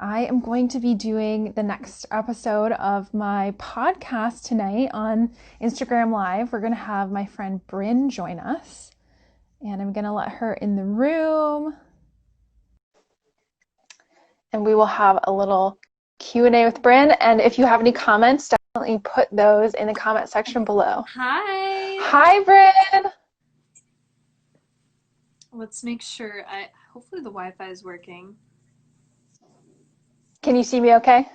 I am going to be doing the next episode of my podcast tonight on Instagram Live. We're going to have my friend Brynne join us, and I'm going to let her in the room. And we will have a little Q&A with Brynne. And if you have any comments, definitely put those in the comment section below. Hi. Hi, Brynne. Let's make sure hopefully the Wi-Fi is working. Can you see me okay?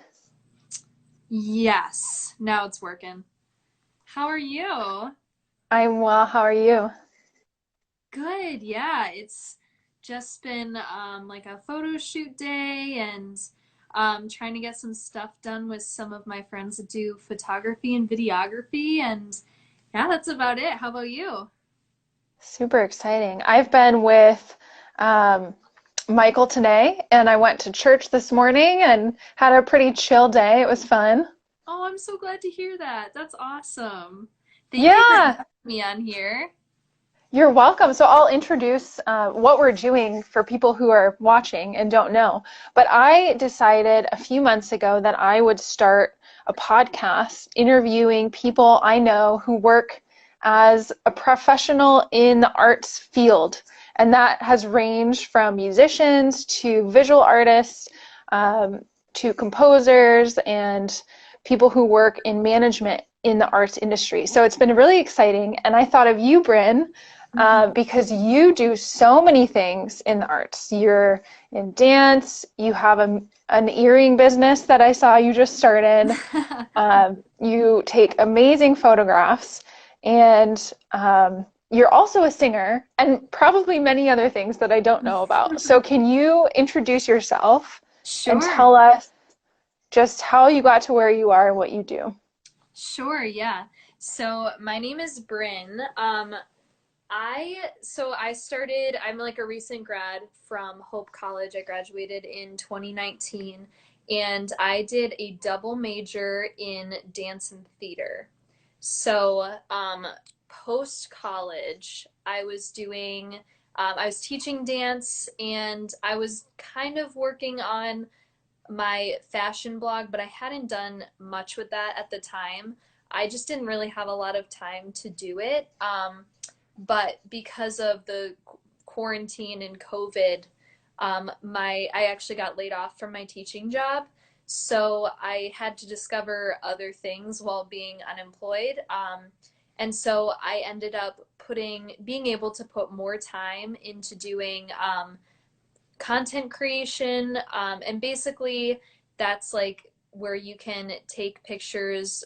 Yes, now it's working. How are you? I'm well. How are you? Good, yeah. It's just been like a photo shoot day and trying to get some stuff done with some of my friends that do photography and videography, and yeah, that's about it. How about you? Super exciting. I've been with Michael today, and I went to church this morning and had a pretty chill day. It was fun. Oh, I'm so glad to hear that. That's awesome. Thank you for having Yeah, me on here. you're welcome. So I'll introduce what we're doing for people who are watching and don't know. But I decided a few months ago that I would start a podcast interviewing people I know who work as a professional in the arts field. And that has ranged from musicians to visual artists to composers and people who work in management in the arts industry. So it's been really exciting. And I thought of you, Brynne, because you do so many things in the arts. You're in dance, you have an earring business that I saw you just started. You take amazing photographs, and you're also a singer, and probably many other things that I don't know about. So can you introduce yourself and Sure. tell us just how you got to where you are and what you do? Sure, yeah. So my name is Brynne. I'm like a recent grad from Hope College. I graduated in 2019 and I did a double major in dance and theater. So, post college, I was teaching dance and I was kind of working on my fashion blog, but I hadn't done much with that at the time. I just didn't really have a lot of time to do it. But because of the quarantine and COVID, I actually got laid off from my teaching job. So I had to discover other things while being unemployed. And so I ended up being able to put more time into doing content creation. And basically, that's like where you can take pictures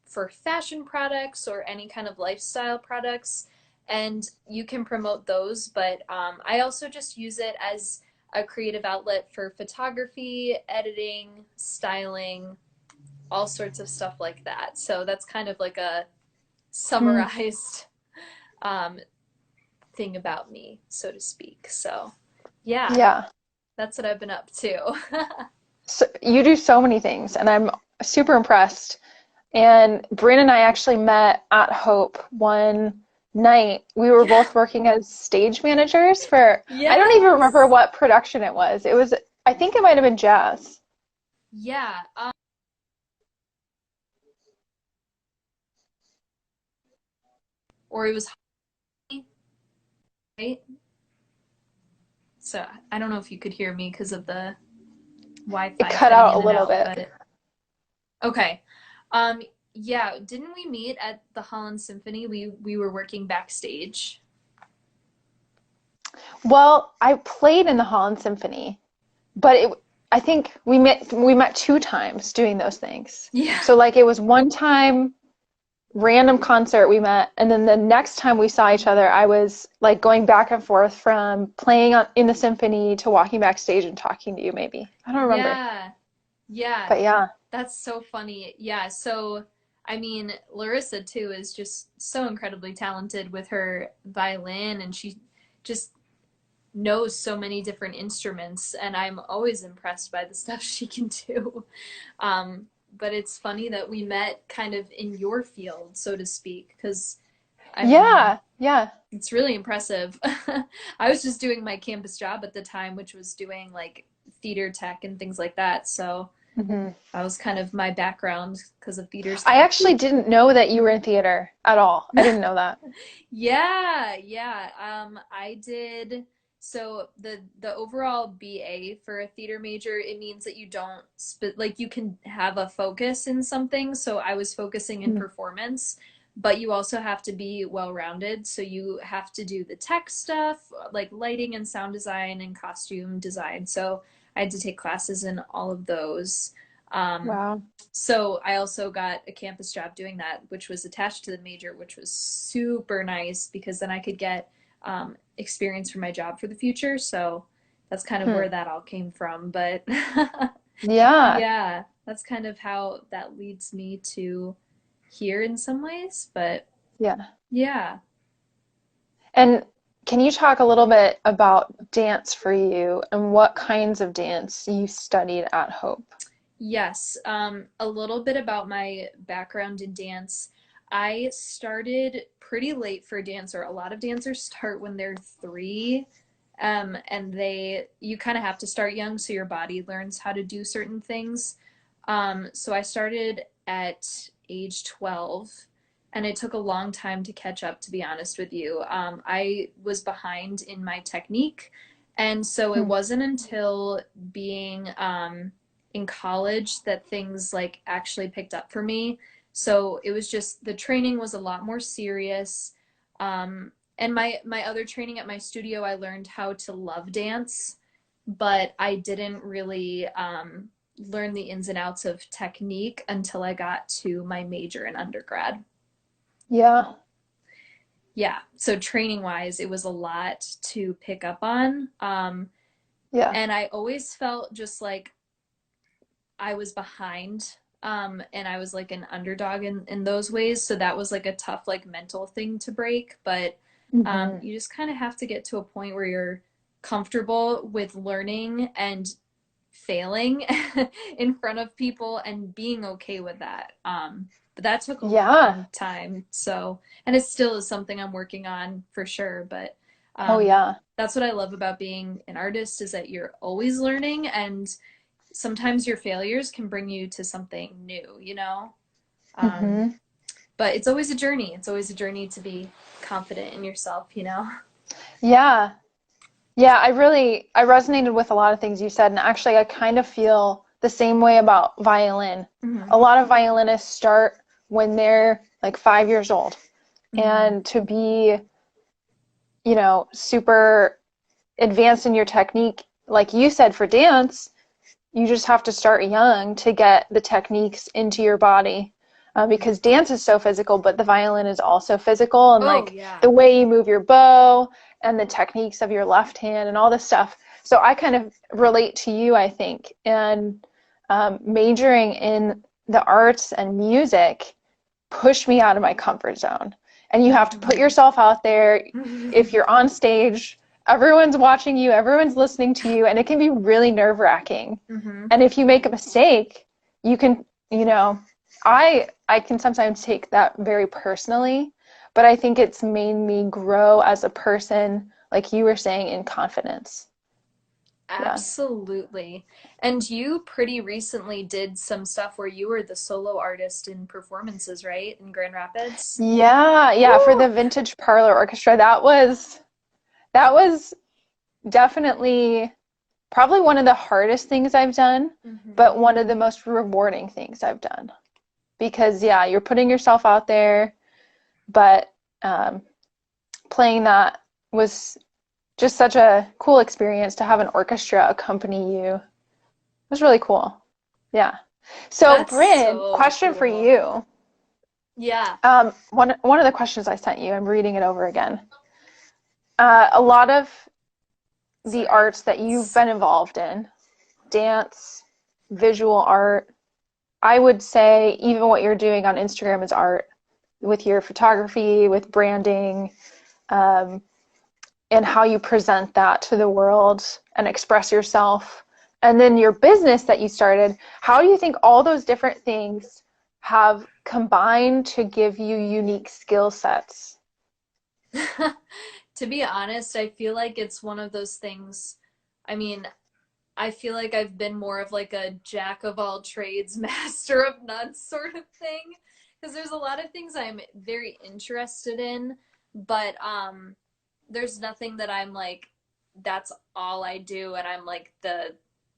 for fashion products or any kind of lifestyle products, and you can promote those. But I also just use it as a creative outlet for photography, editing, styling, all sorts of stuff like that. So that's kind of like a Hmm. summarized um, thing about me, so to speak. So, yeah, Yeah. that's what I've been up to. So you do so many things, and I'm super impressed. And Brynne and I actually met at Hope one night. We were Yeah. both working as stage managers for, I don't even remember Yes. what production it was. It was, I think it might have been jazz. Yeah. Or it was honey, right? So I don't know if you could hear me because of the It Wi-Fi cut cutting out a in and little out, bit. but okay. Um, yeah, didn't we meet at the Holland Symphony? We were working backstage. Well, I played in the Holland Symphony, but I think we met two times doing those things. Yeah. So like it was one time random concert we met, and then the next time we saw each other, I was like going back and forth from playing in the symphony to walking backstage and talking to you maybe. I don't remember. Yeah. Yeah. But yeah. That's so funny. Yeah. So, I mean, Larissa too is just so incredibly talented with her violin, and she just knows so many different instruments, and I'm always impressed by the stuff she can do. But it's funny that we met kind of in your field, so to speak, because I mean, Yeah, yeah. it's really impressive. I was just doing my campus job at the time, which was doing like theater tech and things like that. So Hmm. that was kind of my background because of theater I stuff. actually didn't know that you were in theater at all. I didn't know that. Yeah, yeah. I did. So the overall BA for a theater major, it means that you don't like you can have a focus in something. So I was focusing in Mm. performance, but you also have to be well-rounded. So you have to do the tech stuff, like lighting and sound design and costume design. So I had to take classes in all of those. Um, Wow. so I also got a campus job doing that, which was attached to the major, which was super nice because then I could get experience for my job for the future. So that's kind of Hmm. where that all came from. But Yeah. yeah, that's kind of how that leads me to here in some ways. But Yeah. yeah. And can you talk a little bit about dance for you and what kinds of dance you studied at Hope? Yes, a little bit about my background in dance. I started pretty late for a dancer. A lot of dancers start when they're 3, and you kind of have to start young so your body learns how to do certain things. So I started at age 12, and it took a long time to catch up, to be honest with you. I was behind in my technique, and so it Hmm. wasn't until being in college that things like actually picked up for me. So it was just the training was a lot more serious. And my other training at my studio, I learned how to love dance, but I didn't really learn the ins and outs of technique until I got to my major in undergrad. Yeah. Yeah, so training wise, it was a lot to pick up on. Yeah. And I always felt just like I was behind, and I was like an underdog in those ways. So that was like a tough like mental thing to break. But Hmm. you just kind of have to get to a point where you're comfortable with learning and failing in front of people and being okay with that. But that took a Yeah. long time. So, and it still is something I'm working on for sure. But Oh, yeah. that's what I love about being an artist is that you're always learning and sometimes your failures can bring you to something new, you know? Um, Hmm. but it's always a journey. It's always a journey to be confident in yourself, you know? Yeah. Yeah, I resonated with a lot of things you said, and actually I kind of feel the same way about violin. Mm-hmm. A lot of violinists start when they're like 5 years old, Mm-hmm. and to be, super advanced in your technique, like you said for dance, you just have to start young to get the techniques into your body. Because dance is so physical, but the violin is also physical, and Oh, like yeah. the way you move your bow and the techniques of your left hand and all this stuff. So I kind of relate to you, I think, and majoring in the arts and music pushed me out of my comfort zone. And you have to put Mm-hmm. yourself out there. If you're on stage, everyone's watching you, everyone's listening to you, and it can be really nerve-wracking. Mm-hmm. And if you make a mistake, you can, I can sometimes take that very personally, but I think it's made me grow as a person, like you were saying, in confidence. Yeah. Absolutely. And you pretty recently did some stuff where you were the solo artist in performances, right? In Grand Rapids? Yeah, yeah, for the Woo! Vintage Parlor Orchestra, that was definitely probably one of the hardest things I've done, Mm-hmm. but one of the most rewarding things I've done. Because, yeah, you're putting yourself out there, but um, playing that was just such a cool experience to have an orchestra accompany you. It was really cool. Yeah. So, That's Brynne, so question for cool. you. Yeah. One of the questions I sent you, I'm reading it over again. A lot of the Sorry. arts that you've been involved in, dance, visual art, I would say even what you're doing on Instagram is art with your photography, with branding, um, and how you present that to the world and express yourself. And then your business that you started, how do you think all those different things have combined to give you unique skill sets? To be honest, I feel like it's one of those things. I mean, I feel like I've been more of like a jack of all trades, master of none sort of thing. Because there's a lot of things I'm very interested in, but there's nothing that I'm like, that's all I do, and I'm like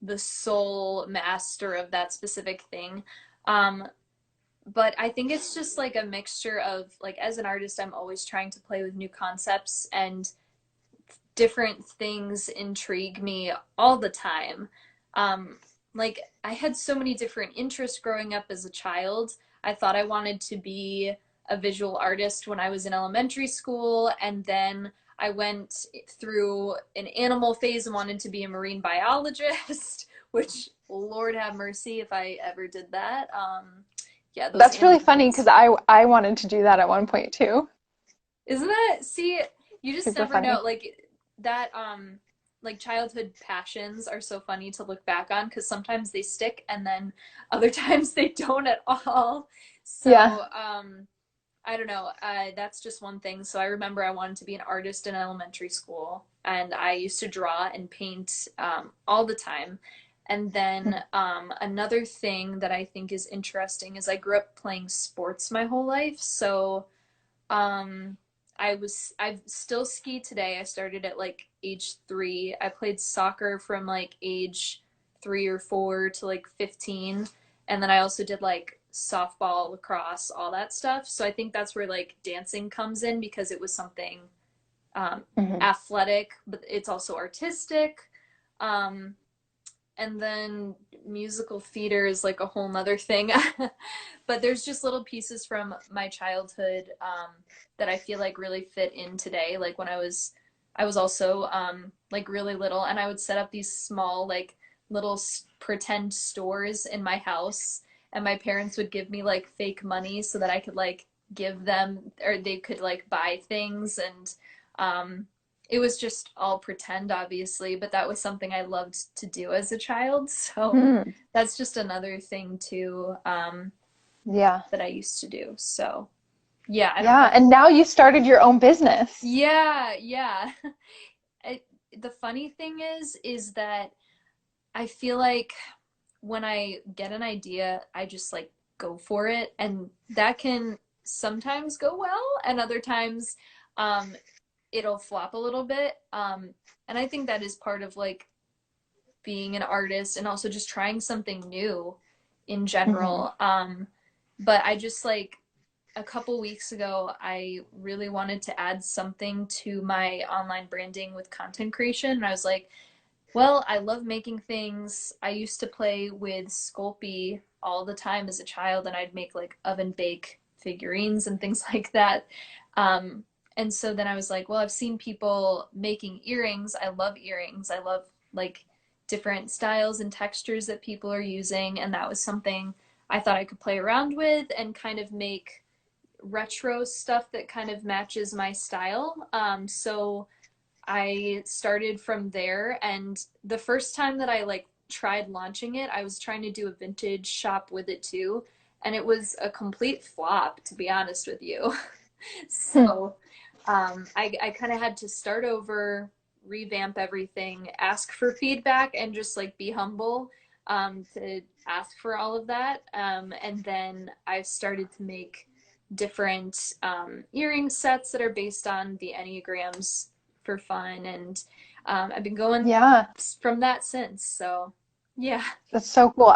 the sole master of that specific thing. Um, but I think it's just like a mixture of like as an artist, I'm always trying to play with new concepts and different things intrigue me all the time. Um, like I had so many different interests growing up as a child. I thought I wanted to be a visual artist when I was in elementary school, and then I went through an animal phase and wanted to be a marine biologist, which Lord have mercy if I ever did that. Yeah, those That's really funny animals. because I wanted to do that at one point too. Isn't that, see, you just Super never know. funny. Like that, like childhood passions are so funny to look back on because sometimes they stick and then other times they don't at all. Yeah. So, I don't know. That's just one thing. So I remember I wanted to be an artist in elementary school, and I used to draw and paint all the time. And then another thing that I think is interesting is I grew up playing sports my whole life. So um, I still ski today. I started at like age 3. I played soccer from like age 3 or 4 to like 15. And then I also did like softball, lacrosse, all that stuff. So I think that's where like dancing comes in because it was something Hmm. athletic, but it's also artistic. Um, and then musical theater is like a whole nother thing. But there's just little pieces from my childhood that I feel like really fit in today. Like when I was also like really little, and I would set up these small like little pretend stores in my house, and my parents would give me like fake money so that I could like give them, or they could like buy things. And um, it was just all pretend, obviously, but that was something I loved to do as a child. So Hmm. that's just another thing too, Yeah. that I used to do. So yeah, I don't Yeah. know. And now you started your own business. Yeah, yeah. It, the funny thing is that I feel like when I get an idea, I just like go for it, and that can sometimes go well, and other times um, it'll flop a little bit. And I think that is part of like being an artist and also just trying something new in Hmm. general. But I just like a couple weeks ago, I really wanted to add something to my online branding with content creation. And I was like, well, I love making things. I used to play with Sculpey all the time as a child, and I'd make like oven bake figurines and things like that. Um, and so then I was like, well, I've seen people making earrings. I love earrings. I love like different styles and textures that people are using. And that was something I thought I could play around with and kind of make retro stuff that kind of matches my style. So I started from there, and the first time that I like tried launching it, I was trying to do a vintage shop with it too, and it was a complete flop, to be honest with you. So I kind of had to start over, revamp everything, ask for feedback, and just like be humble to ask for all of that. And then I started to make different earring sets that are based on the Enneagrams for fun. And I've been going Yeah. from that since. So, yeah. That's so cool.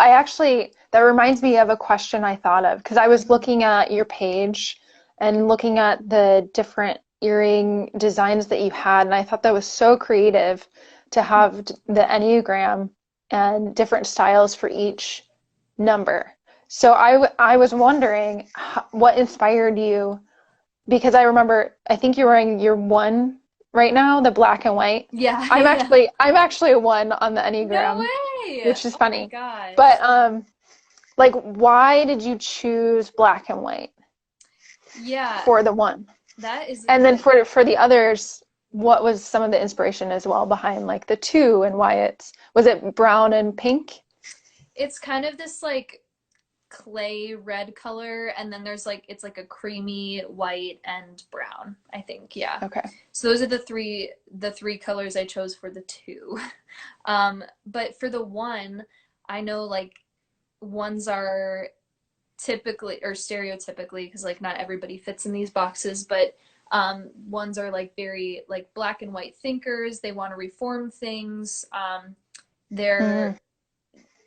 That reminds me of a question I thought of because I was looking at your page and looking at the different earring designs that you had, and I thought that was so creative to have the Enneagram and different styles for each number. So I was wondering what inspired you because I remember I think you're wearing your one right now, the black and white. Yeah, I'm yeah. actually I'm actually a one on the No Enneagram, way. which is Oh my funny. gosh. But like why did you choose black and white Yeah, for the one? that is And then for the others, what was some of the inspiration as well behind like the two and why it's was it brown and pink? it's kind of this like clay red color, and then there's like it's like a creamy white and brown, I think. Yeah. Okay. So those are the three colors I chose for the two. But for the one, I know like ones are typically or stereotypically, because like not everybody fits in these boxes, but ones are like very like black and white thinkers. They want to reform things. They're Mm,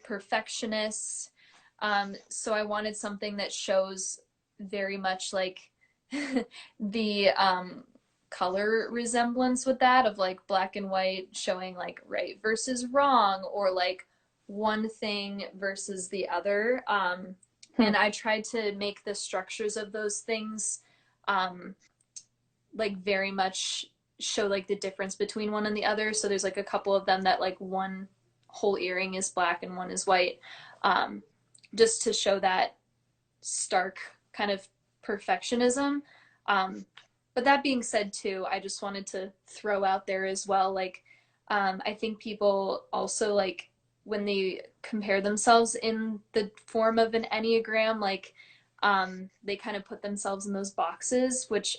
perfectionists. So I wanted something that shows very much like the color resemblance with that, of like black and white showing like right versus wrong, or like one thing versus the other. hmm, And I tried to make the structures of those things um, like very much show like the difference between one and the other. So there's like a couple of them that like one whole earring is black and one is white, um, just to show that stark kind of perfectionism. Um, but that being said, too, I just wanted to throw out there as well, like I think people also like when they compare themselves in the form of an Enneagram, like they kind of put themselves in those boxes, which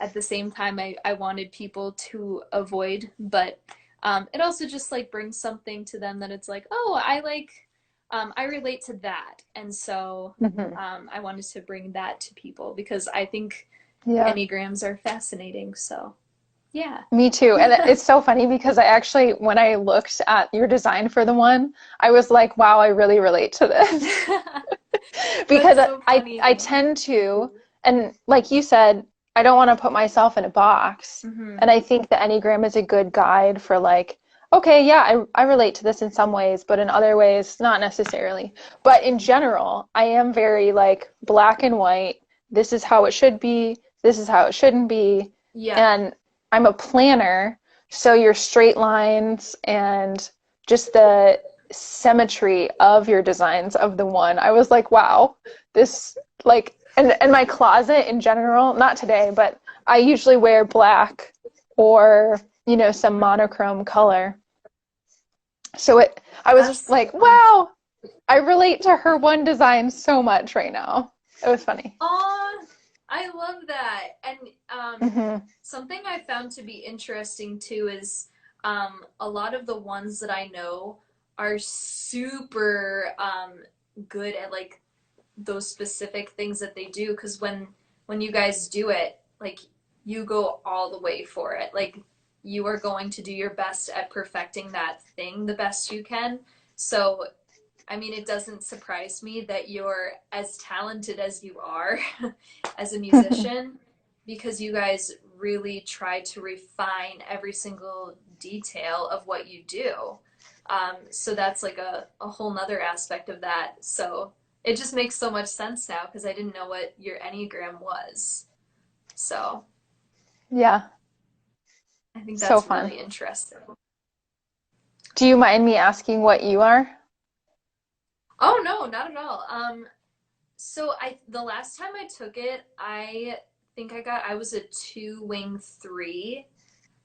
at the same time I wanted people to avoid, but it also just like brings something to them that it's like, oh, I like I relate to that, and so hmm. I wanted to bring that to people because I think Yeah. enneagrams are fascinating. So yeah. Me too. And it's so funny because I actually, when I looked at your design for the one, I was like, wow, I really relate to this. Because That's so funny I though. tend to, and like you said, I don't want to put myself in a box. Mm-hmm. And I think the Enneagram is a good guide for like, okay, yeah, I relate to this in some ways, but in other ways, not necessarily. But in general, I am very like black and white. This is how it should be. This is how it shouldn't be. Yeah. And I'm a planner, so your straight lines and just the symmetry of your designs of the one. I was like, wow, this like and my closet in general, not today, but I usually wear black or, some monochrome color. So I was That's so like, funny. wow, I relate to her one design so much right now. It was funny. Oh, I love that. And Hmm. something I found to be interesting too is a lot of the ones that I know are super good at like those specific things that they do. Because when you guys do it, like you go all the way for it. Like you are going to do your best at perfecting that thing the best you can. So I mean, it doesn't surprise me that you're as talented as you are as a musician, because you guys really try to refine every single detail of what you do. So that's like a whole nother aspect of that. So it just makes so much sense now because I didn't know what your Enneagram was. So Yeah, I think so that's fun. really interesting. Do you mind me asking what you are? Oh, no, not at all. So I the last time I took it, I think I was a two wing three.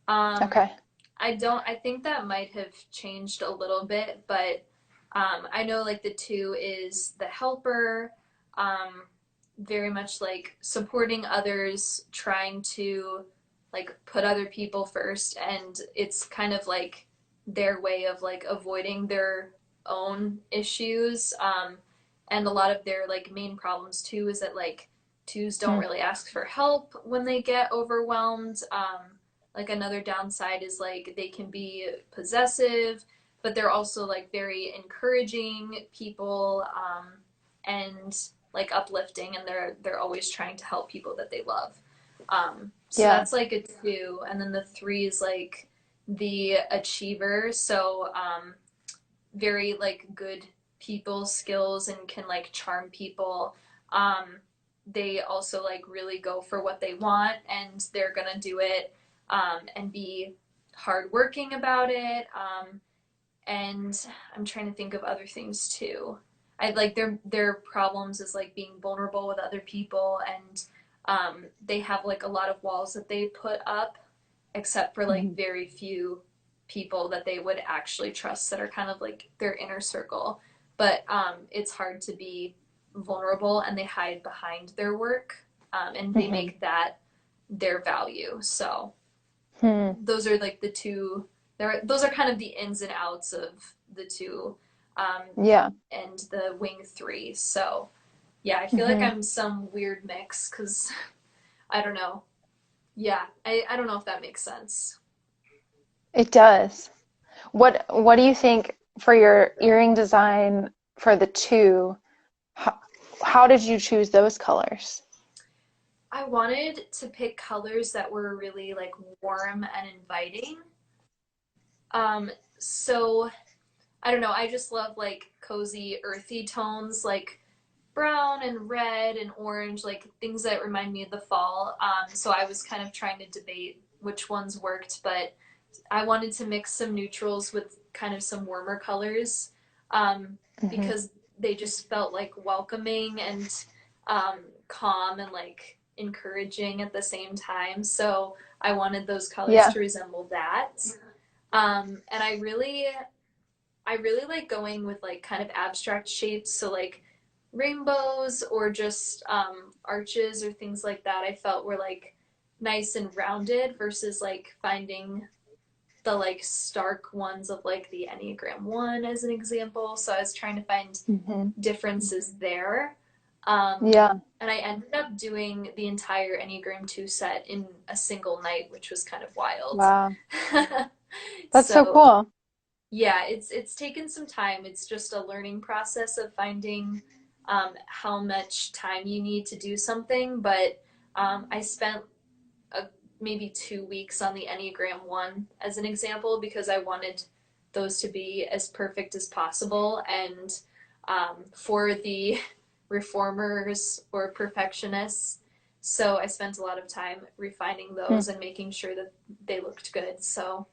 Um, Okay. I think that might have changed a little bit, but I know like the two is the helper, um, very much like supporting others, trying to like put other people first, and it's kind of like their way of like avoiding their own issues. And a lot of their like main problems too is that like twos don't Hmm. really ask for help when they get overwhelmed. Like another downside is like they can be possessive, but they're also like very encouraging people, and like uplifting, and they're always trying to help people that they love. So Yeah. that's like a two, and then the three is like the achiever. So very like good people skills and can like charm people. Um, they also like really go for what they want, and they're gonna do it, and be hardworking about it. And I'm trying to think of other things too. I like their problems is like being vulnerable with other people, and they have like a lot of walls that they put up, except for like Mhm. very few people that they would actually trust that are kind of like their inner circle. But it's hard to be vulnerable and they hide behind their work, and they Hmm. make that their value. So Hmm. those are like the two. Those are kind of the ins and outs of the two, um, Yeah. and the wing three. So yeah, I feel like Hmm. I'm some weird mix because I don't know. Yeah, I don't know if that makes sense. It does. What do you think for your earring design for the two? How, how did you choose those colors? I wanted to pick colors that were really like warm and inviting. Um, so I don't know, I just love like cozy, earthy tones like brown and red and orange, like things that remind me of the fall. So I was kind of trying to debate which ones worked, but I wanted to mix some neutrals with kind of some warmer colors, um, Hmm. because they just felt like welcoming and calm and like encouraging at the same time. So I wanted those colors Yeah. to resemble that. And I really like going with like kind of abstract shapes, so like rainbows or just arches or things like that. I felt were like nice and rounded versus like finding the like stark ones of like the Enneagram 1 as an example. So I was trying to find Hmm. differences there. Um, Yeah. and I ended up doing the entire Enneagram 2 set in a single night, which was kind of wild. Wow. That's so So cool. yeah, it's taken some time. It's just a learning process of finding how much time you need to do something. But I spent a, maybe 2 weeks on the Enneagram 1 as an example because I wanted those to be as perfect as possible. And for the reformers or perfectionists, so I spent a lot of time refining Hmm. those and making sure that they looked good. So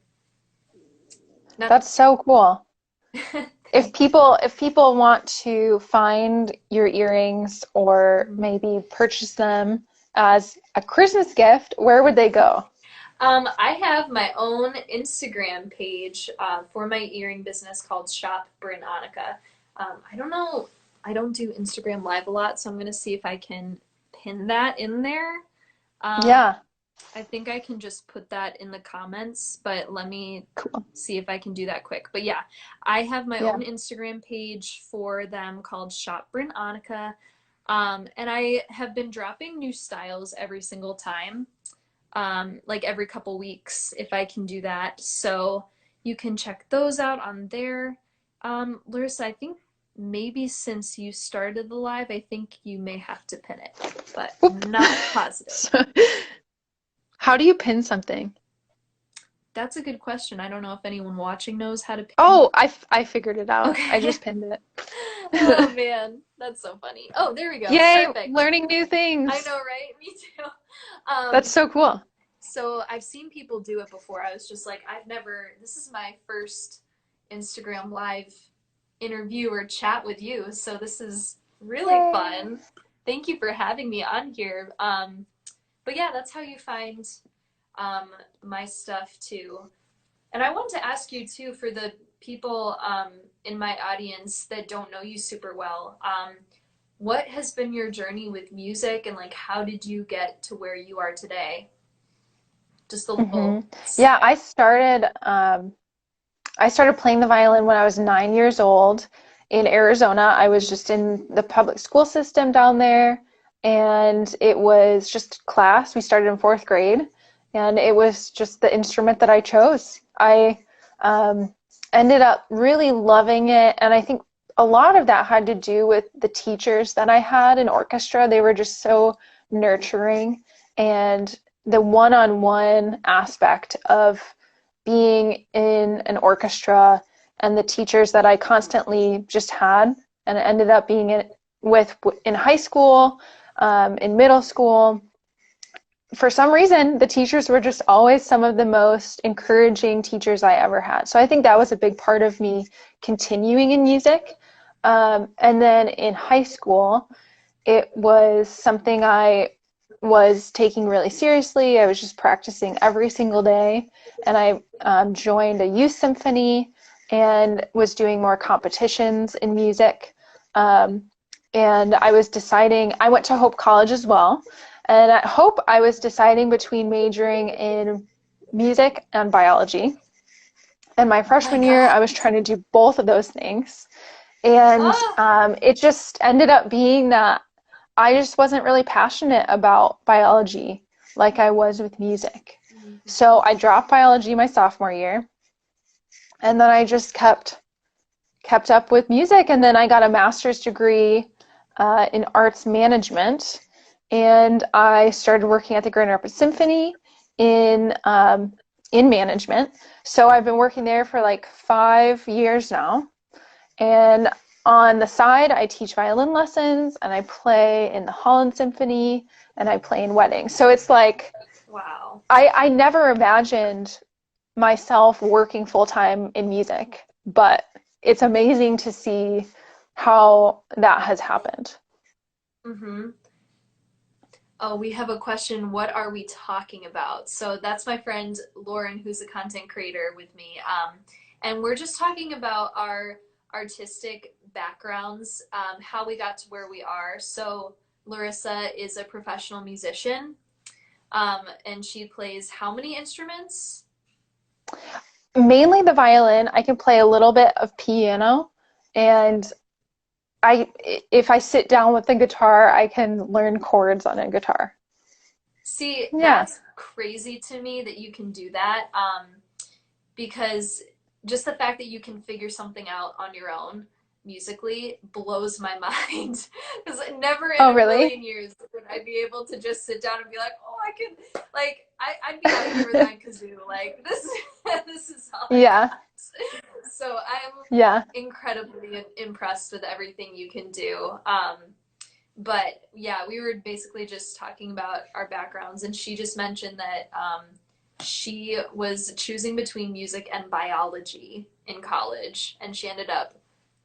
not That's so cool. thanks. If people want to find your earrings or Mhm. maybe purchase them as a Christmas gift, where would they go? I have my own Instagram page for my earring business called Shop Brynne. I don't know, I don't do Instagram Live a lot, so I'm gonna see if I can pin that in there. Um, Yeah, I think I can just put that in the comments, but let me cool. see if I can do that quick. But yeah, I have my Yeah. own Instagram page for them called Shop Brynne. And I have been dropping new styles every single time, like every couple weeks if I can do that. So you can check those out on there. Larissa, I think maybe since you started the live, I think you may have to pin it, but Whoop. I'm not positive. So, how do you pin something? That's a good question. I don't know if anyone watching knows how to pin. Oh, I figured it out. I Okay. just pinned Oh it. man, that's so funny. Oh, there we go. Yay, Perfect. learning new I things. know, right? Me too. That's so cool. So I've seen people do it before. I was just like, this is my first Instagram live interview or chat with you. So this is really Yay. fun. Thank you for having me on here. But yeah, that's how you find um, my stuff too. And I wanted to ask you too, for the people in my audience that don't know you super well, what has been your journey with music and like how did you get to where you are today? Just a Hmm. little. Yeah, I started playing the violin when I was 9 years old in Arizona. I was just in the public school system down there, and it was just class. We started in fourth grade, and it was just the instrument that I chose. I um, ended up really loving it, and I think a lot of that had to do with the teachers that I had in orchestra. They were just so nurturing, and the one-on-one aspect of being in an orchestra and the teachers that I constantly just had and ended up being in high school, in middle school. For some reason, the teachers were just always some of the most encouraging teachers I ever had. So I think that was a big part of me continuing in music. And then in high school, it was something I was taking really seriously. I was just practicing every single day. And I joined a youth symphony and was doing more competitions in music. Um, And I was deciding, I went to Hope College as well. And at Hope, I was deciding between majoring in music and biology. And my Oh my freshman year, God. I was trying to do both of those things. And Ah, it just ended up being that I just wasn't really passionate about biology like I was with music. So I dropped biology my sophomore year, and then I just kept up with music, and then I got a master's degree in arts management, and I started working at the Grand Rapids Symphony in management. So I've been working there for like 5 years now, and on the side, I teach violin lessons, and I play in the Holland Symphony, and I play in weddings. So it's like wow. I never imagined myself working full time in music, but it's amazing to see how that has happened. Mm-hmm. Oh, we have a question. What are we talking about? So that's my friend Lauren, who's a content creator with me. And we're just talking about our artistic backgrounds, how we got to where we are. So Larissa is a professional musician, and she plays how many instruments? Mainly the violin. I can play a little bit of piano, and I if I sit down with the guitar, I can learn chords on a guitar. See, Yeah. that's crazy to me that you can do that. Because just the fact that you can figure something out on your own musically blows my mind. Because never in Oh, a really? million years would I be able to just sit down and be like, oh, I can, like, I'd be out here with my kazoo. Like, this, this is all I Yeah. got. So I'm Yeah. incredibly impressed with everything you can do. But yeah, we were basically just talking about our backgrounds, and she just mentioned that she was choosing between music and biology in college, and she ended up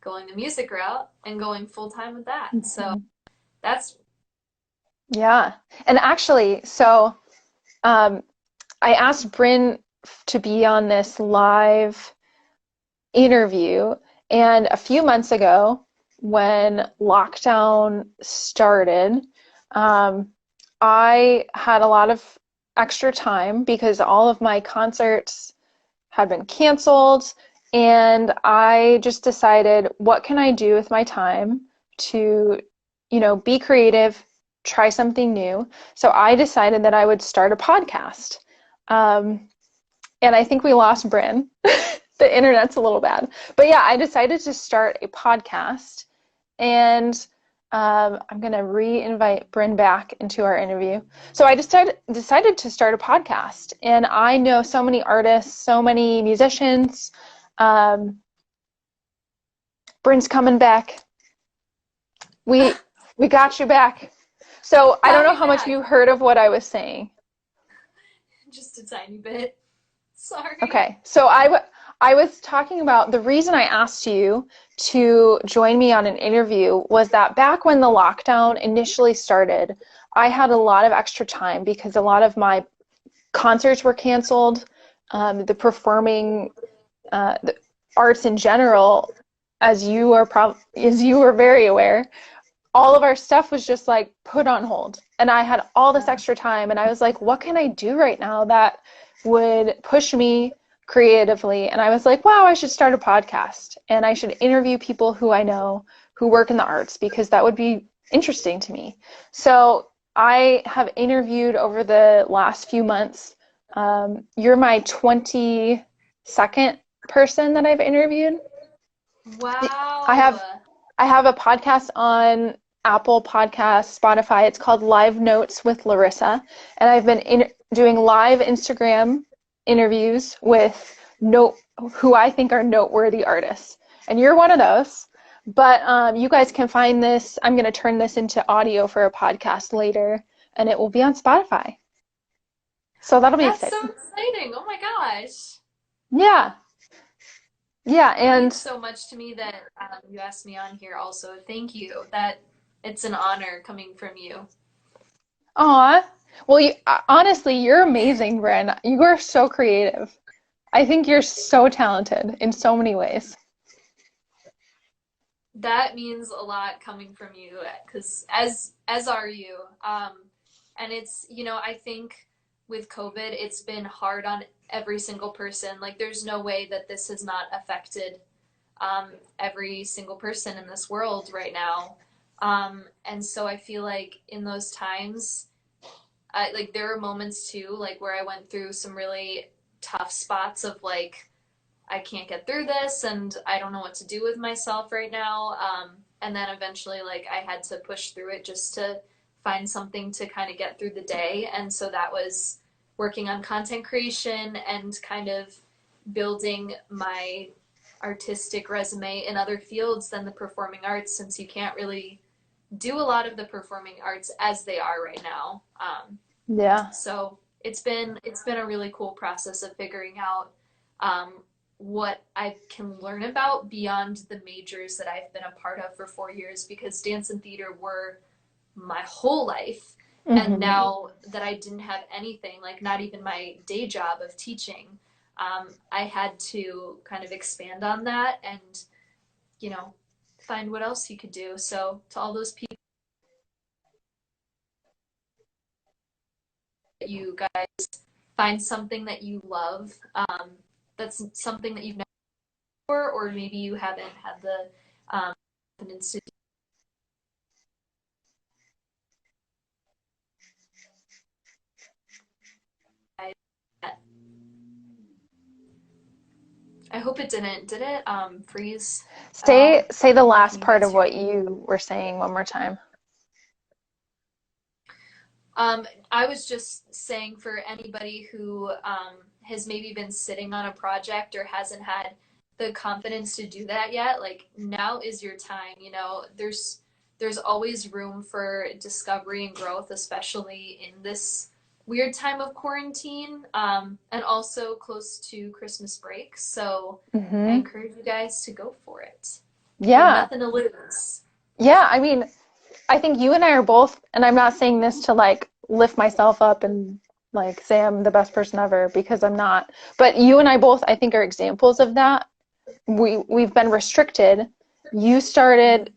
going the music route and going full time with that. So Mhm. that's Yeah. And actually, so um, I asked Brynne to be on this live interview, and a few months ago, when lockdown started, um, I had a lot of extra time because all of my concerts had been canceled, and I just decided, what can I do with my time to, be creative, try something new. So I decided that I would start a podcast. Um, and I think we lost Brynne. The internet's a little bad. But yeah, I decided to start a podcast, and I'm going to re-invite Brynne back into our interview. So I decided to start a podcast, and I know so many artists, so many musicians. Um, Brynne's coming back. We got you back. So I don't got know me how much back you heard of what I was saying. just a tiny bit. Sorry. Okay, so I was talking about the reason I asked you to join me on an interview was that back when the lockdown initially started, I had a lot of extra time because a lot of my concerts were canceled. The performing, the arts in general, as you were very aware, all of our stuff was just like put on hold. And I had all this Yeah. extra time, and I was like, what can I do right now that would push me creatively? And I was like, wow, I should start a podcast, and I should interview people who I know who work in the arts, because that would be interesting to me. So I have interviewed over the last few months. You're my 22nd person that I've interviewed. I Wow. have I have a podcast on Apple Podcasts, Spotify. It's called Live Notes with Larissa, and I've been doing live Instagram interviews with who I think are noteworthy artists. And you're one of those. But you guys can find this. I'm going to turn this into audio for a podcast later, and it will be on Spotify. So that'll be That's so exciting. exciting. Oh my gosh. Yeah, yeah, It means and so much to me that you asked me on here also. Thank you. That it's an honor coming from you. aw. Well, honestly, you're amazing, Brynne. You are so creative. I think you're so talented in so many ways. That means a lot coming from you, because as are you. And it's, I think with COVID, it's been hard on every single person. Like, there's no way that this has not affected every single person in this world right now. And so I feel like in those times, like there were moments too, like where I went through some really tough spots of like, I can't get through this and I don't know what to do with myself right now. And then eventually, like, I had to push through it just to find something to kind of get through the day. And so that was working on content creation and kind of building my artistic resume in other fields than the performing arts, since you can't really do a lot of the performing arts as they are right now. Yeah. So it's been a really cool process of figuring out what I can learn about beyond the majors that I've been a part of for 4 years, because dance and theater were my whole life. And Hmm. now that I didn't have anything, like not even my day job of teaching, I had to kind of expand on that and, you know, find what else you could do. So to all those people, you guys find something that you love, that's something that you've never before, or maybe you haven't had the confidence to do that. I hope it didn't. Did it freeze at Say all? say the Can last you part guys of hear what me? you were saying one more time. I was just saying, for anybody who has maybe been sitting on a project or hasn't had the confidence to do that yet, like now is your time. There's always room for discovery and growth, especially in this weird time of quarantine, and also close to Christmas break. So I Hmm. encourage you guys to go for it. You have Yeah. nothing to lose. Yeah. I mean, I think you and I are both, and I'm not saying this to like lift myself up and like say I'm the best person ever because I'm not. But you and I both, I think, are examples of that. We've been restricted. You started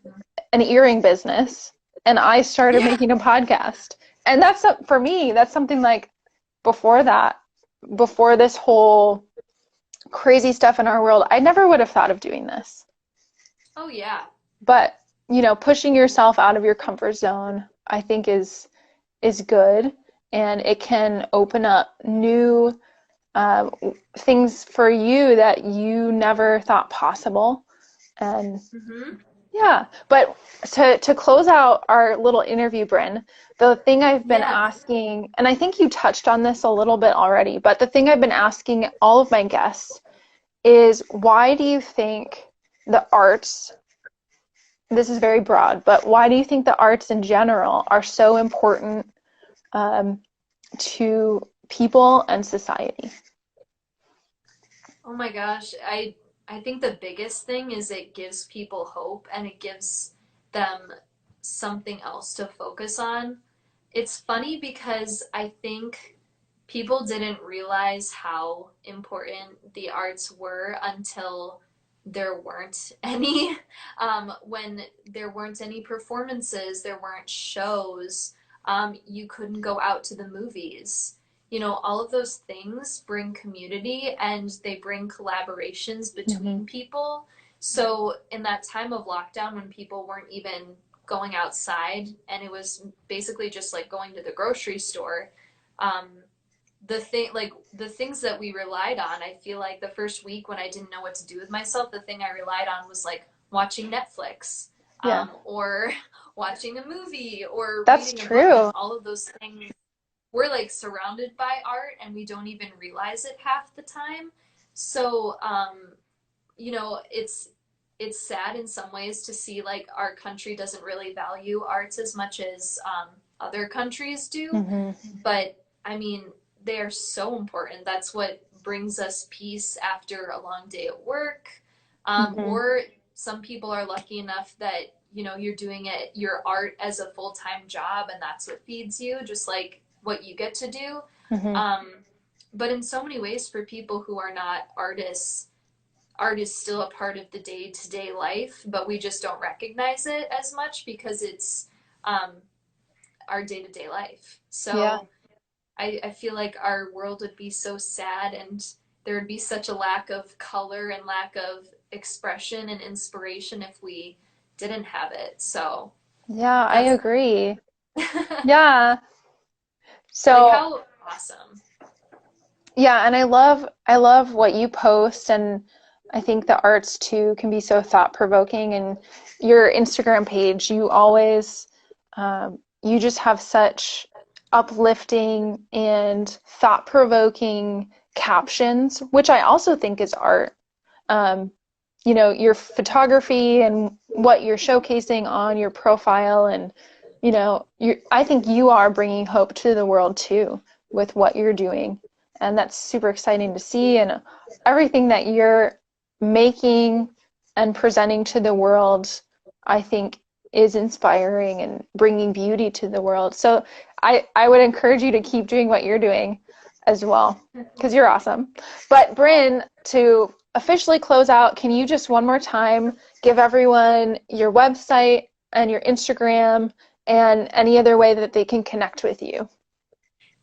an earring business, and I started Yeah. making a podcast. And for me, that's something like before that, before this whole crazy stuff in our world, I never would have thought of doing this. Oh yeah. But, pushing yourself out of your comfort zone, I think is good, and it can open up new uh, things for you that you never thought possible. And Mm-hmm. yeah, but to close out our little interview, Brynne, the thing I've been Yeah. asking, and I think you touched on this a little bit already, but the thing I've been asking all of my guests is, why do you think the arts, this is very broad, but why do you think the arts in general are so important um, to people and society? Oh my gosh, I think the biggest thing is it gives people hope and it gives them something else to focus on. It's funny because I think people didn't realize how important the arts were until there weren't any. When there weren't any performances, there weren't shows, you couldn't go out to the movies. All of those things bring community and they bring collaborations Mm-hmm. between people. So, in that time of lockdown, when people weren't even going outside and it was basically just like going to the grocery store, um, the things that we relied on, I feel like the first week when I didn't know what to do with myself, the thing I relied on was like watching Netflix, Yeah, or watching a movie or that's reading a book, and true. all of those things, we're like surrounded by art and we don't even realize it half the time. So it's sad in some ways to see like our country doesn't really value arts as much as other countries do. Mm-hmm. But I mean, they are so important. That's what brings us peace after a long day at work. Mm-hmm. Or some people are lucky enough that you're doing your art as a full-time job, and that's what feeds you, just like what you get to do. Mm-hmm. um, but in so many ways, for people who are not artists, art is still a part of the day-to-day life, but we just don't recognize it as much because it's um, our day-to-day life. Yeah. So I feel like our world would be so sad and there would be such a lack of color and lack of expression and inspiration if we didn't have it. So Yeah, I that's agree. Yeah. like So, how awesome. yeah, and I love what you post, and I think the arts too can be so thought-provoking, and your Instagram page, you just have such uplifting and thought-provoking captions, which I also think is art. um, your photography and what you're showcasing on your profile, and I think you are bringing hope to the world too with what you're doing, and that's super exciting to see. And everything that you're making and presenting to the world, I think, is inspiring and bringing beauty to the world. So I would encourage you to keep doing what you're doing as well, because you're awesome. But Brynne, to officially close out, can you just one more time give everyone your website and your Instagram and any other way that they can connect with you?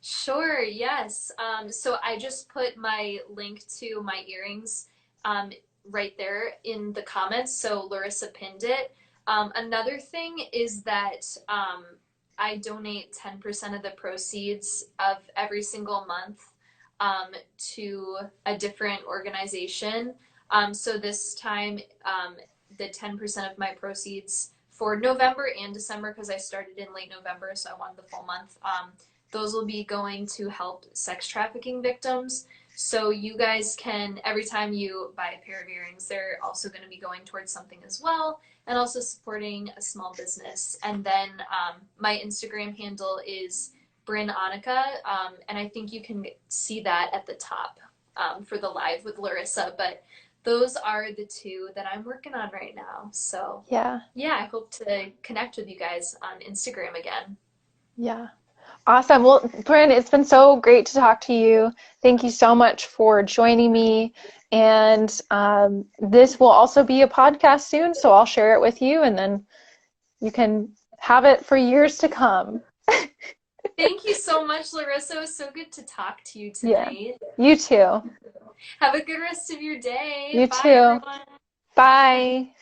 Sure, yes. So I just put my link to my earrings um, right there in the comments. So Larissa pinned it. Another thing is that I donate 10% of the proceeds of every single month to a different organization. So this time, the 10% of my proceeds for November and December, because I started in late November, so I wanted the full month. Those will be going to help sex trafficking victims. So you guys can, every time you buy a pair of earrings, they're also going to be going towards something as well, and also supporting a small business. And then my Instagram handle is Brynne Annika, and I think you can see that at the top for the live with Larissa. But those are the two that I'm working on right now. So Yeah, yeah, I hope to connect with you guys on Instagram again. yeah. Awesome. Well, Brynne, it's been so great to talk to you. Thank you so much for joining me. And this will also be a podcast soon, so I'll share it with you, and then you can have it for years to come. Thank you so much, Larissa. It was so good to talk to you Yeah. tonight. You too. Have a good rest of your day. You Bye, too. everyone. Bye.